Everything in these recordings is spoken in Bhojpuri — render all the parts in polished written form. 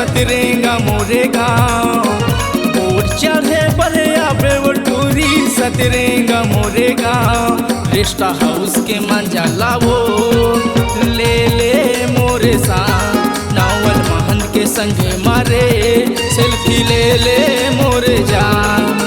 सतरेंगा मोरे गाँव। बोर चढ़े बड़े आवे वो टूरी सतरेंगा मोरे गाँव। रेस्ट हाउस के मंजा लावो ले ले मोरे साथ। नावल महंत के संगे मारे सेल्फी ले ले मोरे जान।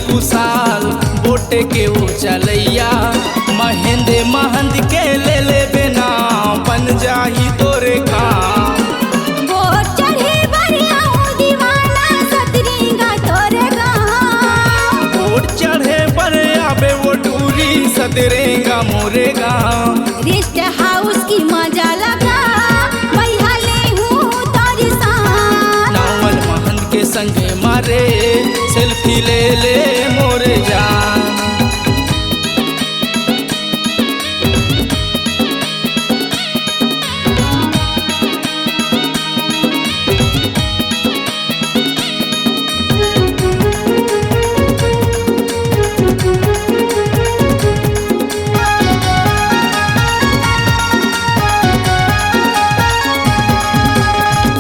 कुशाल बोटे के वो चलैया महेंद्र महंत के ले ले बिना बन जाही तोरे काम। बोट चढ़े बढ़िया दीवाना सतरेंगा तोरे गाँव। बोट चढ़े बढ़िया बे वो टूरी सतरेंगा मोरे गाँव। रेस्ट हाउस की मजा लगा भैया ले हूँ तोरे साथ। नावल महंत के संगे मारे सेल्फी ले ले मोरे जान।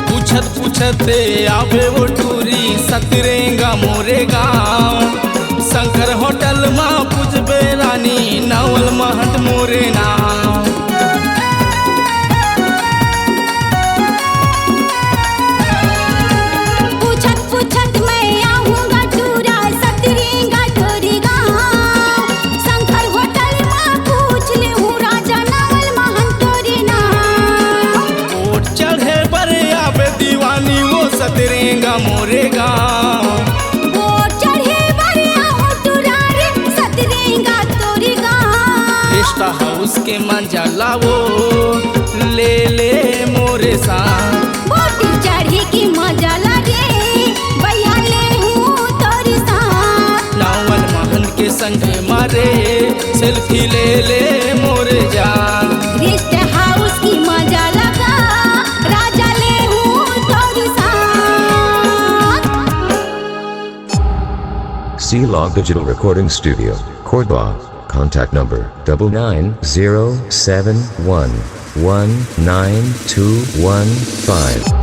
पूछत पूछते आवे वो टूरी सतरेंगा मोरे गाँव। शंकर होटल माँ पूजबे रानी नावल महंत मोरे नाम। पूछत पूछत मैं आऊँगा टूरा सतरेंगा तोरे गाँव। शंकर होटल माँ पूछ ले हूँ राजा नावल महंत तोरे नाम। बोट चढ़े बड़े आवे दीवानी वो सतरेंगा मोरे गाँव। रेस्ट हाउस के मंजा लावो ले ले मोरे साथ। बोट चढ़े की मजा लगे भैया ले हूँ तोरे साथ। नावल महंत के संगे मारे सेल्फी ले ले मोरे जान। रेस्ट हाउस की मजा लगा राजा ले हूँ तोरे साथ। C-Log Digital Recording Studio, Cordoba. Contact number 99071192115.